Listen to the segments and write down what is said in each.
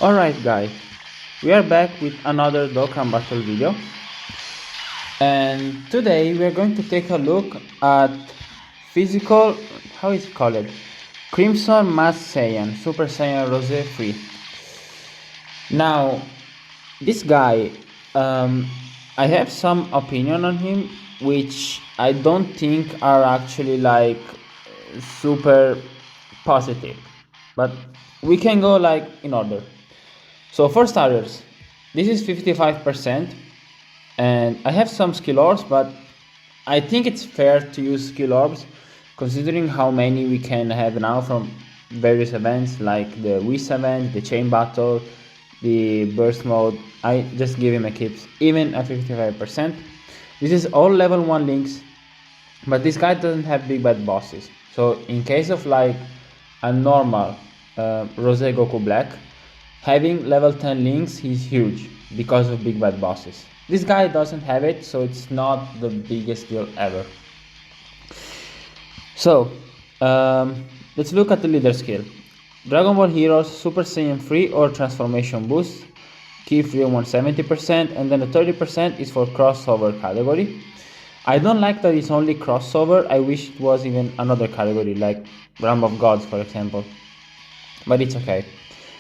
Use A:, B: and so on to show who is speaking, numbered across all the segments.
A: Alright guys, we are back with another Dokkan battle video, and today we are going to take a look at physical, how is it called? Crimson Mass Saiyan, Super Saiyan Rose 3. Now, this guy, I have some opinion on him, which I don't think are actually like super positive, but we can go like in order. So for starters, this is 55%, and I have some skill orbs, but I think it's fair to use skill orbs considering how many we can have now from various events like the Whis event, the chain battle, the burst mode. I just give him a keeps even at 55%. This is all level 1 links, but this guy doesn't have big bad bosses. So in case of like a normal Rose Goku Black, having level 10 links is huge because of big bad bosses. This guy doesn't have it, so it's not the biggest deal ever. So let's look at the leader skill. Dragon Ball Heroes Super Saiyan 3 or Transformation Boost, key free 170%, and then the 30% is for crossover category. I don't like that it's only crossover. I wish it was even another category like Realm of Gods, for example, but it's okay.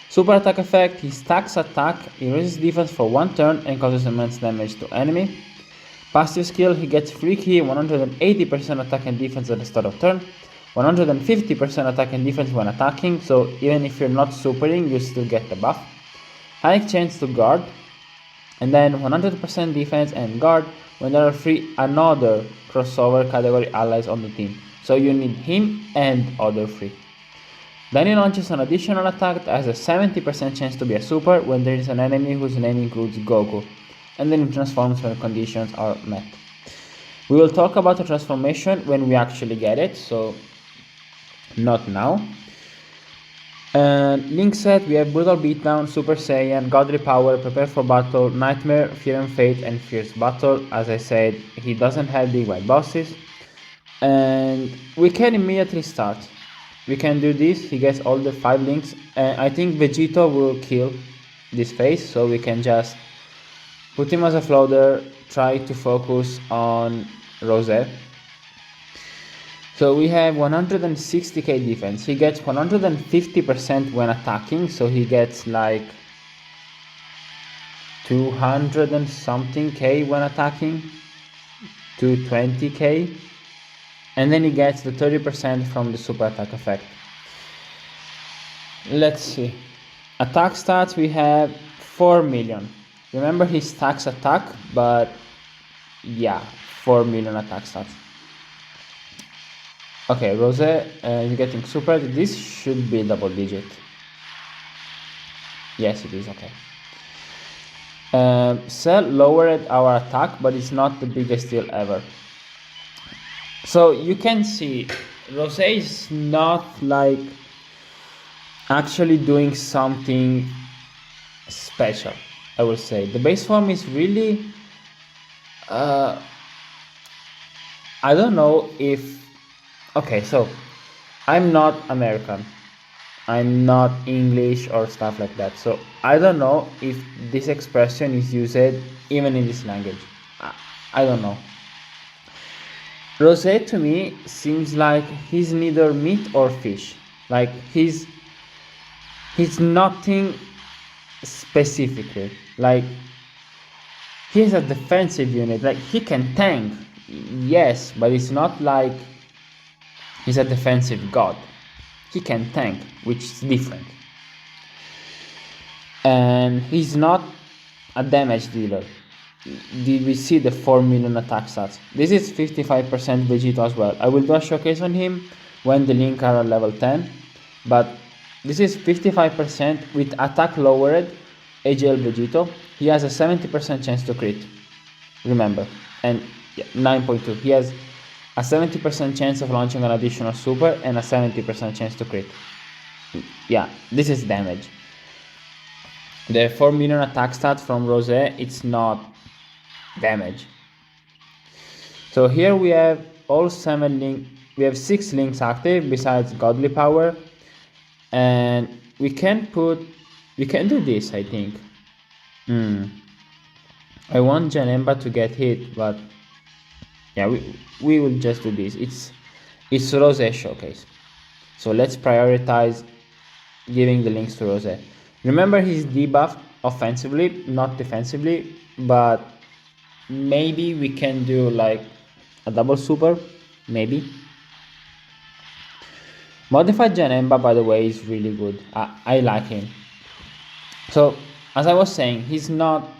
A: Super attack effect, he stacks attack, he raises defense for 1 turn and causes immense damage to enemy. Passive skill, he gets free key 180% attack and defense at the start of turn, 150% attack and defense when attacking, so even if you're not supering, you still get the buff. High chance to guard, and then 100% defense and guard when there are 3 another crossover category allies on the team, so you need him and other 3. Then he launches an additional attack that has a 70% chance to be a super when there is an enemy whose name includes Goku, and then he transforms when conditions are met. We will talk about the transformation when we actually get it, so not now. Link set, we have Brutal Beatdown, Super Saiyan, Godly Power, Prepare for Battle, Nightmare, Fear and Fate, and Fierce Battle. As I said, he doesn't have big white bosses, and we can immediately start. We can do this, he gets all the 5 links, and I think Vegito will kill this phase, so we can just put him as a floater, try to focus on Rose. So we have 160k defense, he gets 150% when attacking, so he gets like 200 and something k when attacking, 220k. And then he gets the 30% from the super attack effect. Let's see. Attack stats, we have 4 million. Remember, he stacks attack, but yeah, 4 million attack stats. Okay, Rose is getting super. This should be double digit. Yes, it is, okay. Cell lowered our attack, but it's not the biggest deal ever. So you can see Rose is not like actually doing something special, I would say. The base form is really I don't know if, okay, so I'm not American, I'm not English or stuff like that, so I don't know if this expression is used even in this language. I don't know. Rose to me seems like he's neither meat or fish. Like he's nothing specifically. Like he's a defensive unit. Like he can tank, yes, but it's not like he's a defensive god. He can tank, which is different. And he's not a damage dealer. Did we see the 4 million attack stats? This is 55% Vegito as well. I will do a showcase on him when the link are at level 10, but this is 55% with attack lowered AGL Vegito. He has a 70% chance to crit, remember, and 9.2. He has a 70% chance of launching an additional super and a 70% chance to crit. Yeah, this is damage. The 4 million attack stats from Rose, it's not damage. So here we have all 7 links. We have 6 links active besides Godly Power, and we can put We can do this, I think. I want Janemba to get hit, but yeah, we will just do this. It's Rose showcase, so let's prioritize giving the links to Rose. Remember, he's debuffed offensively, not defensively, but maybe we can do like a double super, maybe. Modified Janemba, by the way, is really good. I like him. So as I was saying, he's not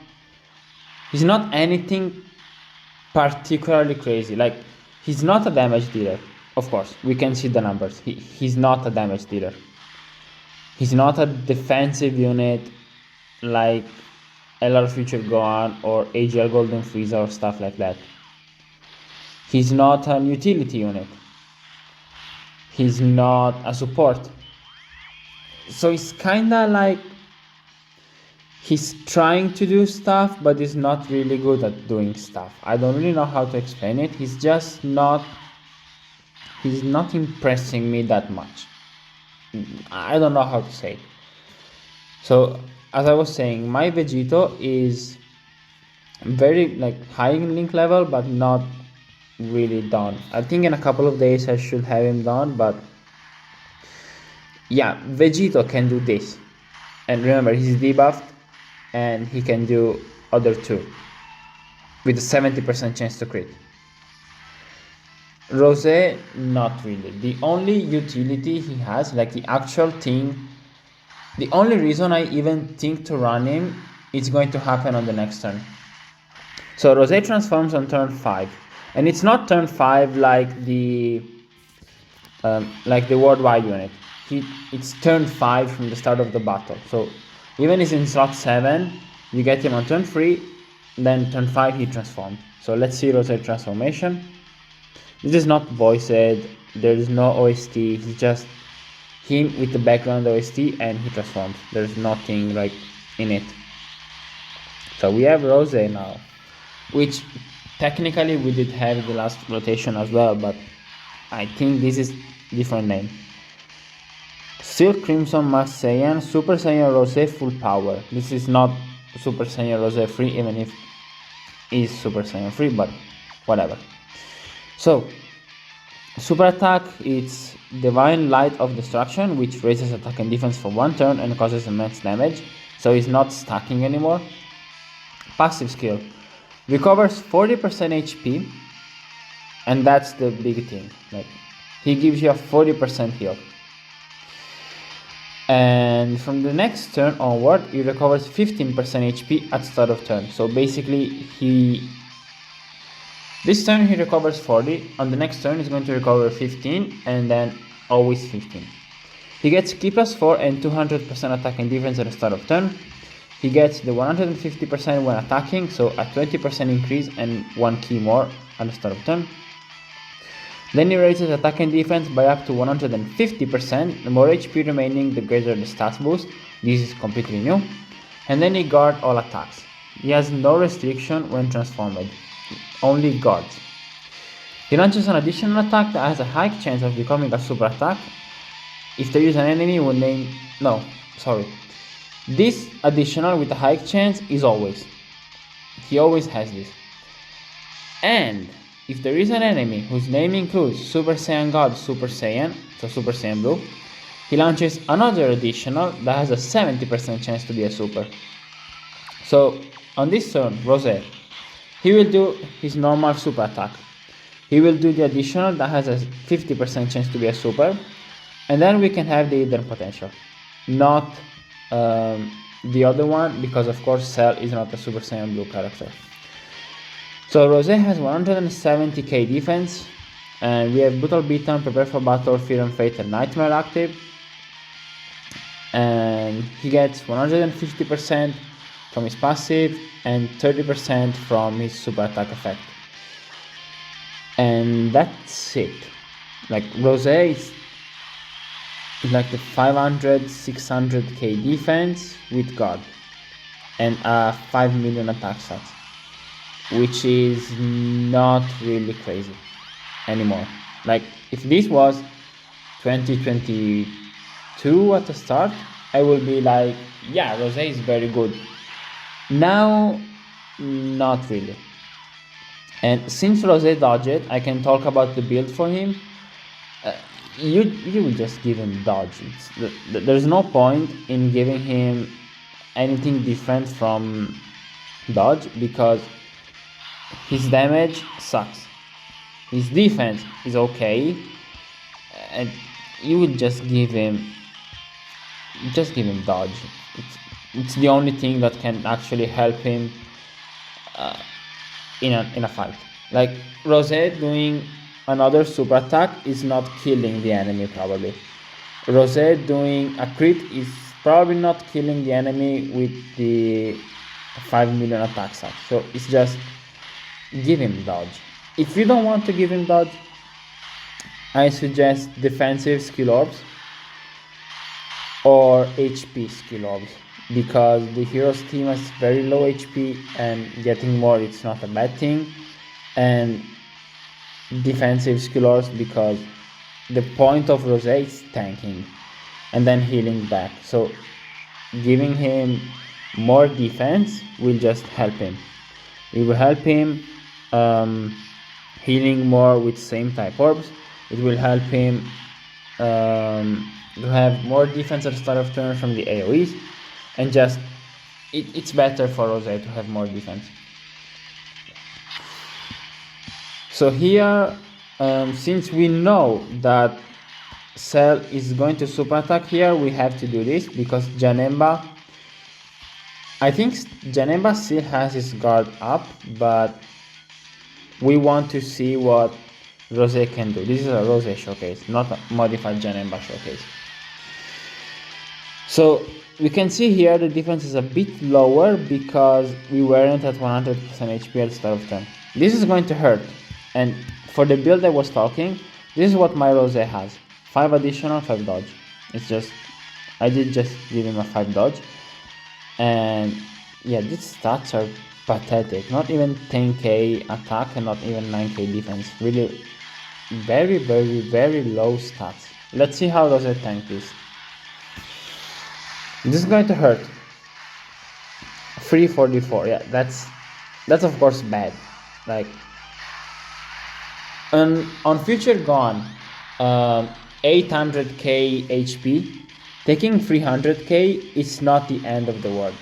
A: anything particularly crazy. Like, he's not a damage dealer. Of course, we can see the numbers. He's not a damage dealer. He's not a defensive unit like LR Future Gohan or AGL Golden Frieza or stuff like that. He's not an utility unit. He's not a support. So it's kinda like he's trying to do stuff, but he's not really good at doing stuff. I don't really know how to explain it. He's just not impressing me that much. I don't know how to say it. So as I was saying, my Vegito is very like high in link level, but not really done. I think in a couple of days I should have him done, but yeah, Vegito can do this. And remember, he's debuffed and he can do other two with a 70% chance to crit. Rose, not really. The only utility he has, like the actual thing, the only reason I even think to run him is going to happen on the next turn. So Rose transforms on turn 5, and it's not turn 5 like the worldwide unit. It's turn 5 from the start of the battle. So even if he's in slot 7, you get him on turn 3, then turn 5 he transformed. So let's see Rose transformation. This is not voiced, there is no OST, he's just him with the background OST and he transforms. There's nothing like in it. So we have Rose now, which technically we did have the last rotation as well, but I think this is different name. Silk Crimson Max Saiyan, Super Saiyan Rose full power. This is not Super Saiyan Rose free, even if it is Super Saiyan free, but whatever. So, super attack, it's Divine Light of Destruction, which raises attack and defense for 1 turn and causes immense damage, so it's not stacking anymore. Passive skill, recovers 40% HP, and that's the big thing. Like, he gives you a 40% heal. And from the next turn onward, he recovers 15% HP at start of turn. So basically, this turn he recovers 40, on the next turn he's going to recover 15, and then always 15. He gets Ki plus 4 and 200% attack and defense at the start of turn. He gets the 150% when attacking, so a 20% increase and 1 Ki more at the start of turn. Then he raises attack and defense by up to 150%, the more HP remaining the greater the stats boost. This is completely new. And then he guard all attacks. He has no restriction when transformed, only guards. He launches an additional attack that has a high chance of becoming a super attack if there is an enemy who this additional with a high chance is always. He always has this. And if there is an enemy whose name includes Super Saiyan God, Super Saiyan, so Super Saiyan Blue, he launches another additional that has a 70% chance to be a super. So on this turn, Rose, he will do his normal super attack. He will do the additional that has a 50% chance to be a super, and then we can have the hidden potential. Not the other one, because of course Cell is not a Super Saiyan Blue character. So Rose has 170k defense, and we have Brutal Beatdown, Prepare for Battle, Fear and Fate, and Nightmare active. And he gets 150% from his passive and 30% from his super attack effect. And that's it. Like, Rose is like the 500-600k defense with guard and 5 million attack stats, which is not really crazy anymore. Like, if this was 2022 at the start, I will be like, yeah, Rose is very good. Now, not really. And since Rose dodged, I can talk about the build for him. You will just give him dodge. There's no point in giving him anything different from dodge because his damage sucks. His defense is okay, and you would just give him dodge. It's the only thing that can actually help him in a fight. Like Rose doing another super attack is not killing the enemy probably. Rose doing a crit is probably not killing the enemy with the 5 million attack stack. So it's just give him dodge. If you don't want to give him dodge, I suggest defensive skill orbs or HP skill orbs, because the hero's team has very low HP and getting more it's not a bad thing. And defensive skill orbs because the point of Rose is tanking and then healing back. So giving him more defense will just help him. It will help him healing more with same type orbs. It will help him to have more defense at the start of turn from the AoEs, and just it's better for Rose to have more defense. So here, since we know that Cell is going to super attack here, we have to do this because Janemba, I think Janemba still has his guard up, but we want to see what Rose can do. This is a Rose showcase, not a modified Janemba showcase. So we can see here the defense is a bit lower because we weren't at 100% HP at the start of turn. This is going to hurt, and for the build I was talking, this is what my Rose has. 5 additional, 5 dodge. It's just, I did just give him a 5 dodge, and yeah, these stats are pathetic. Not even 10k attack and not even 9k defense. Really very, very, very low stats. Let's see how does it tank this. This is going to hurt. 344, yeah, that's of course bad. Like on Future Gone, 800k HP, taking 300k is not the end of the world.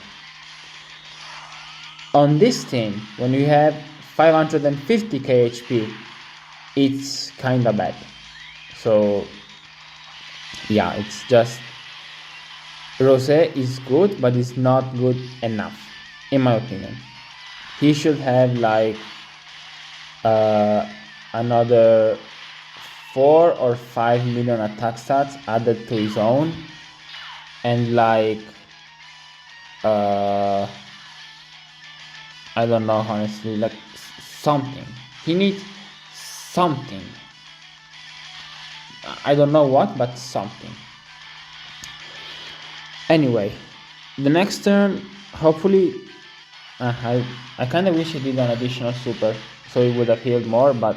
A: On this team, when you have 550k HP, it's kinda bad. So yeah, it's just Rose is good, but it's not good enough, in my opinion. He should have like another 4 or 5 million attack stats added to his own, and like I don't know, honestly, like something. He needs something. I don't know what, but something. Anyway, the next turn, hopefully, I kind of wish he did an additional super, so it would have healed more, but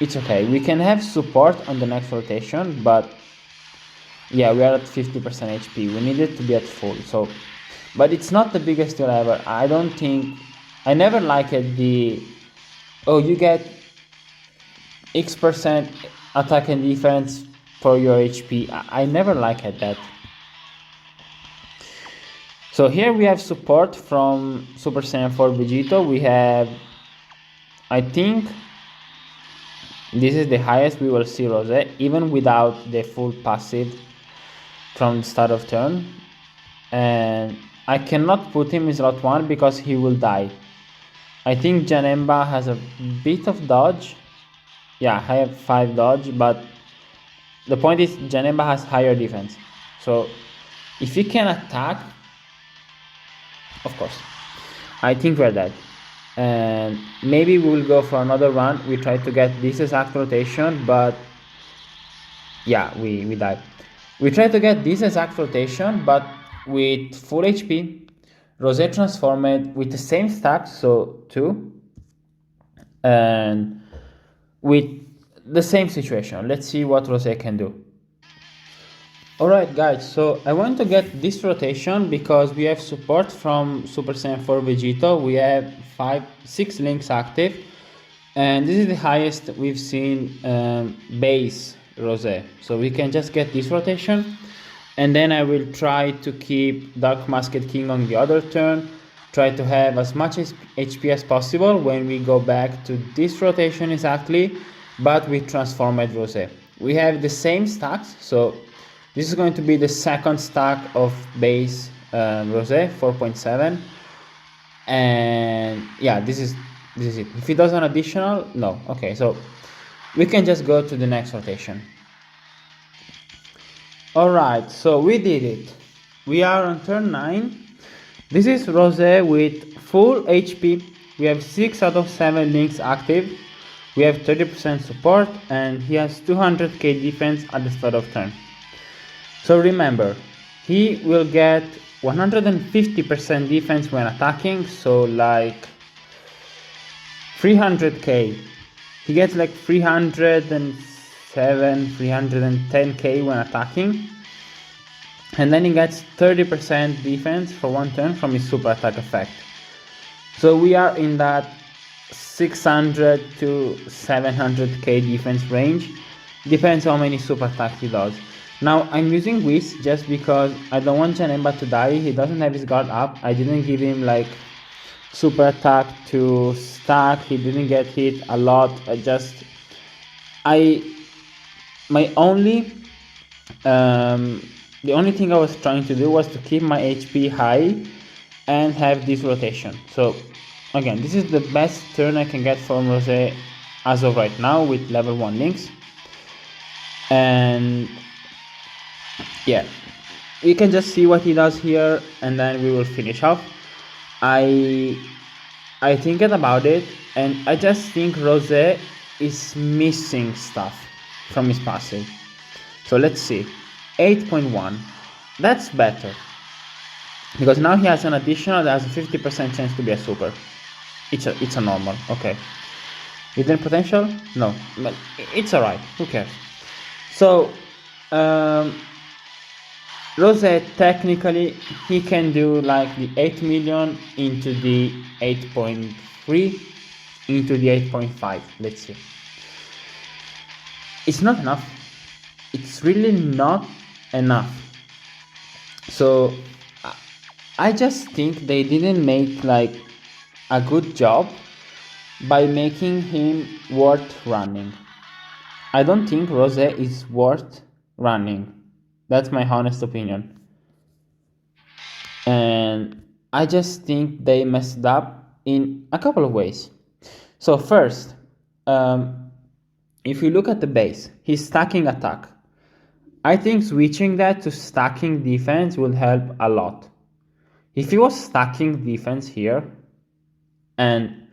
A: it's okay. We can have support on the next rotation, but yeah, we are at 50% HP. We need it to be at full, so, but it's not the biggest deal ever. I don't think, I never liked the, oh, you get X% attack and defense for your HP. I never liked that. So here we have support from Super Saiyan 4 Vegito. We have, I think, this is the highest we will see Rose, even without the full passive from the start of turn. And I cannot put him in slot 1 because he will die. I think Janemba has a bit of dodge. Yeah, I have 5 dodge, but the point is Janemba has higher defense. So if he can attack, of course, I think we're dead. And maybe we will go for another run. We try to get this exact rotation, but yeah, we died. We try to get this exact rotation, but with full HP, Rose transformed with the same stats, so 2, and with the same situation. Let's see what Rose can do. Alright guys, so I want to get this rotation because we have support from Super Saiyan 4 Vegito. We have 6 links active, and this is the highest we've seen base Rose. So we can just get this rotation, and then I will try to keep Dark Masked King on the other turn, try to have as much HP as possible when we go back to this rotation exactly, but with transformed Rose. We have the same stacks, so this is going to be the second stack of base Rose 4.7, and yeah, this is it. If it does an additional, no. Okay, so we can just go to the next rotation. Alright, so we did it. We are on turn 9. This is Rose with full HP. We have 6 out of 7 links active. We have 30% support, and he has 200k defense at the start of turn. So remember, he will get 150% defense when attacking, so like 300k. He gets like 307, 310k when attacking. And then he gets 30% defense for one turn from his super attack effect. So we are in that 600 to 700k defense range. Depends how many super attacks he does. Now I'm using Whis just because I don't want Janemba to die. He doesn't have his guard up. I didn't give him like super attack to stack. He didn't get hit a lot. The only thing I was trying to do was to keep my HP high and have this rotation. So again, this is the best turn I can get from Rose as of right now with level 1 links. And yeah, we can just see what he does here, and then we will finish off. I think about it, and I just think Rose is missing stuff from his passive. So let's see, 8.1, that's better, because now he has an additional that has a 50% chance to be a super. It's a normal, okay. Hidden potential? No, but it's alright, who cares? So Rose, technically, he can do like the 8 million into the 8.3 into the 8.5, let's see. It's not enough. It's really not enough. So I just think they didn't make like a good job by making him worth running. I don't think Rose is worth running. That's my honest opinion. And I just think they messed up in a couple of ways. So first, if you look at the base, he's stacking attack. I think switching that to stacking defense will help a lot. If he was stacking defense here, and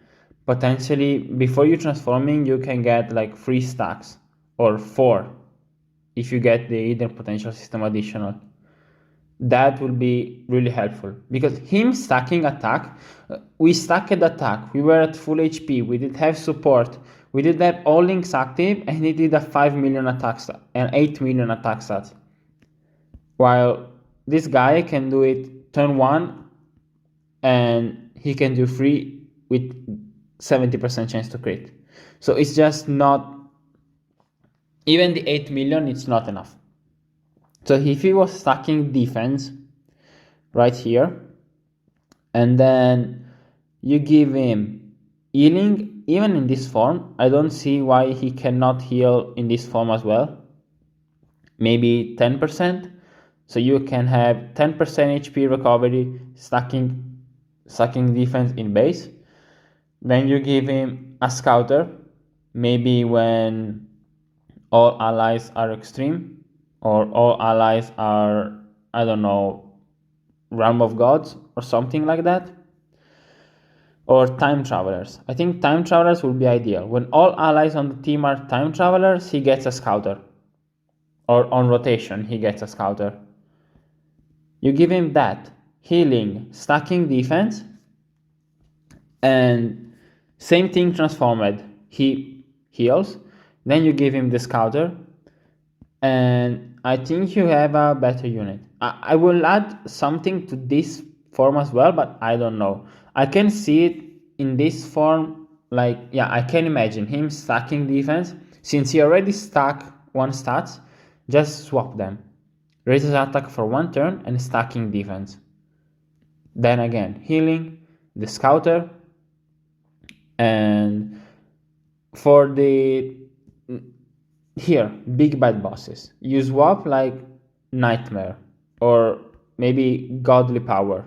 A: potentially before you transforming, you can get like 3 stacks or 4 if you get the hidden potential system additional. That will be really helpful, because him stacking attack, we stacked attack, we were at full HP, we did have support, we did have all links active, and he did a 5 million attack stat and 8 million attack stats. While this guy can do it turn 1 and he can do 3 with 70% chance to crit. So it's just not, even the 8 million, it's not enough. So if he was stacking defense right here, and then you give him healing, even in this form, I don't see why he cannot heal in this form as well. Maybe 10%. So you can have 10% HP recovery, stacking defense in base. Then you give him a scouter, maybe when all allies are extreme, or all allies are, I don't know, Realm of Gods or something like that. Or time travelers. I think time travelers would be ideal. When all allies on the team are time travelers, he gets a scouter. Or on rotation, he gets a scouter. You give him that, healing, stacking defense, and same thing transformed. He heals. Then you give him the scouter, and I think you have a better unit. I will add something to this form as well, but I don't know. I can see it in this form, like, yeah, I can imagine him stacking defense. Since he already stacked one stats, just swap them. Raise his attack for one turn and stacking defense. Then again, healing, the scouter, and for the here, big bad bosses, you swap like Nightmare or maybe Godly Power.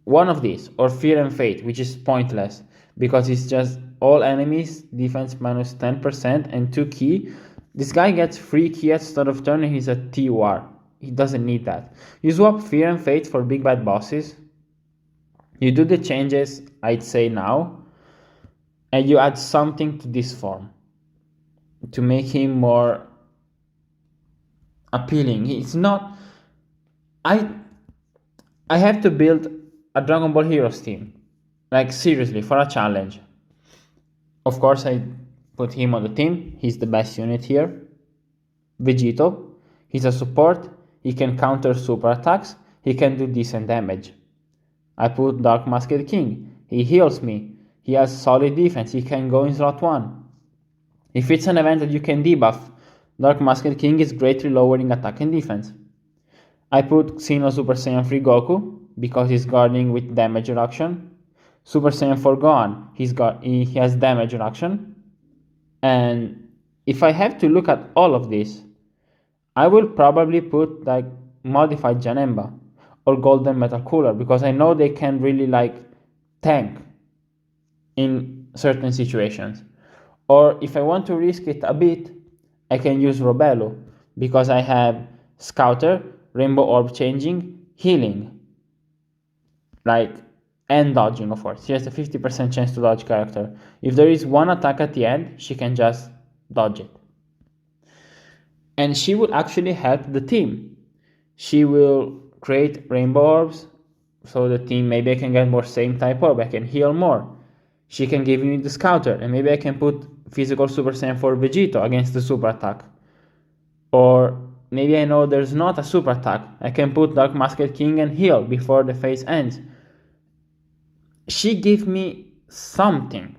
A: One of these, or Fear and Fate, which is pointless because it's just all enemies defense minus 10% and 2 key. This guy gets 3 key at start of turn and he's a TUR. He doesn't need that. You swap Fear and Fate for big bad bosses. You do the changes I'd say now, and you add something to this form to make him more appealing. It's not. I have to build a Dragon Ball Heroes team, like seriously, for a challenge. Of course, I put him on the team. He's the best unit here. Vegito, he's a support. He can counter super attacks. He can do decent damage. I put Dark Masked King. He heals me. He has solid defense. He can go in slot 1. If it's an event that you can debuff, Dark Masked King is greatly lowering attack and defense. I put Xeno Super Saiyan 3 Goku because he's guarding with damage reduction. Super Saiyan 4 Gohan, he has damage reduction. And if I have to look at all of this, I will probably put like modified Janemba or Golden Metal Cooler because I know they can really like tank in certain situations. Or if I want to risk it a bit, I can use Robelo because I have Scouter, Rainbow Orb Changing, Healing, like, and dodging, of course. She has a 50% chance to dodge character. If there is one attack at the end, she can just dodge it. And she will actually help the team. She will create Rainbow Orbs, so the team, maybe I can get more same type orb, I can heal more. She can give me the Scouter, and maybe I can put physical Super Saiyan for Vegito against the super attack. Or maybe I know there's not a super attack. I can put Dark Masked King and heal before the phase ends. She gave me something.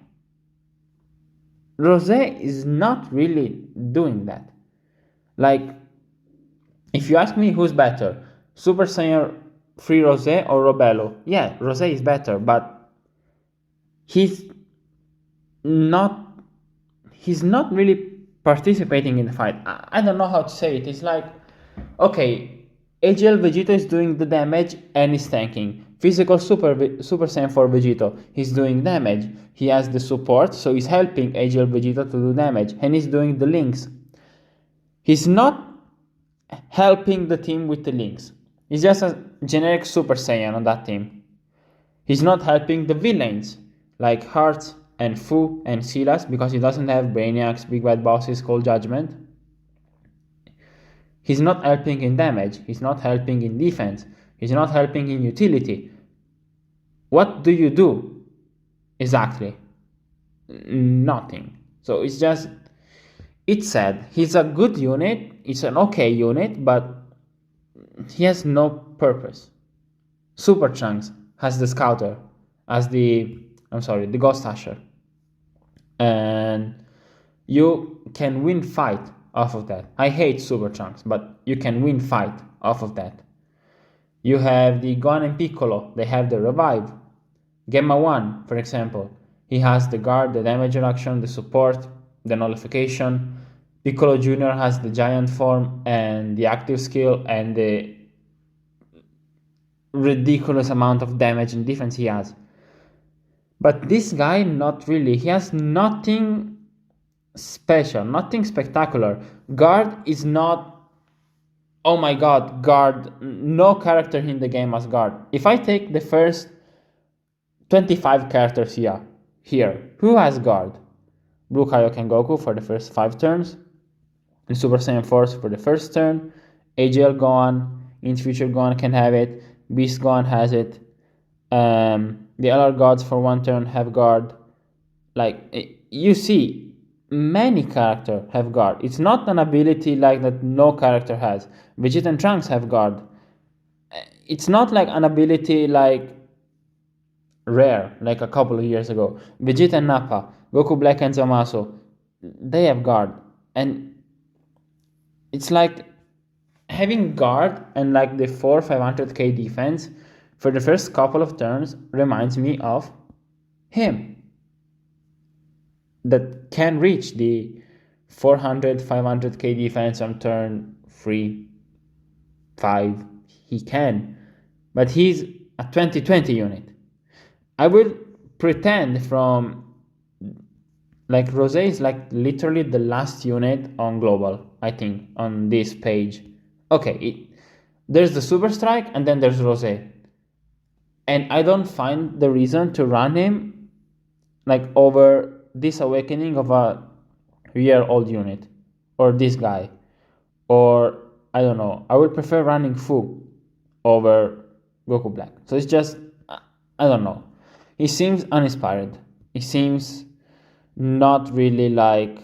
A: Rose is not really doing that. Like, if you ask me who's better, Super Saiyan 3 Rose or Robelo, yeah, Rose is better, but he's not really participating in the fight. I don't know how to say it. It's like, okay, AGL Vegito is doing the damage and is tanking. Physical Super Saiyan for Vegito, he's doing damage. He has the support, so he's helping AGL Vegito to do damage, and he's doing the links. He's not helping the team with the links. He's just a generic Super Saiyan on that team. He's not helping the villains, like Hearts and Fu and Silas, because he doesn't have Brainiacs, Big Bad Bosses, Cold Judgment. He's not helping in damage, he's not helping in defense, he's not helping in utility. What do you do exactly? Nothing. So it's just, it's sad. He's a good unit, it's an okay unit, but he has no purpose. Super Trunks has the Scouter as the Ghost Usher. And you can win fight off of that. I hate Super Trunks, but you can win fight off of that. You have the Gohan and Piccolo, they have the Revive. Gemma 1, for example, he has the guard, the damage reduction, the support, the nullification. Piccolo Jr. has the giant form and the active skill and the ridiculous amount of damage and defense he has. But this guy, not really. He has nothing special, nothing spectacular. Guard is not, oh my god, Guard. No character in the game has Guard. If I take the first 25 characters here, who has Guard? Blue Kaioken Goku for the first 5 turns, the Super Saiyan Force for the first turn, AGL Gohan, in future Gohan can have it, Beast Gohan has it, the LR Gods for 1 turn have Guard. Like, you see, many characters have guard. It's not an ability like that no character has. Vegeta and Trunks have guard. It's not like an ability like rare, like a couple of years ago. Vegeta and Nappa, Goku Black and Zamasu, they have guard. And it's like having guard and like the 500k defense for the first couple of turns reminds me of him, that can reach the 500k defense on turn 3, 5. He can, but he's a 2020 unit. I will pretend from like Rose is like literally the last unit on global, I think, on this page. Okay, there's the Super Strike and then there's Rose. And I don't find the reason to run him like over this awakening of a year-old unit, or this guy, or I don't know. I would prefer running Fu over Goku Black. So it's just, I don't know. He seems uninspired. He seems not really like,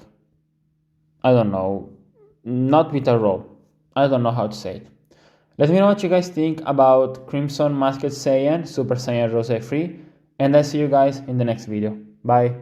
A: I don't know, not with a role. I don't know how to say it. Let me know what you guys think about Crimson Masked Saiyan, Super Saiyan Rose Free, and I'll see you guys in the next video. Bye.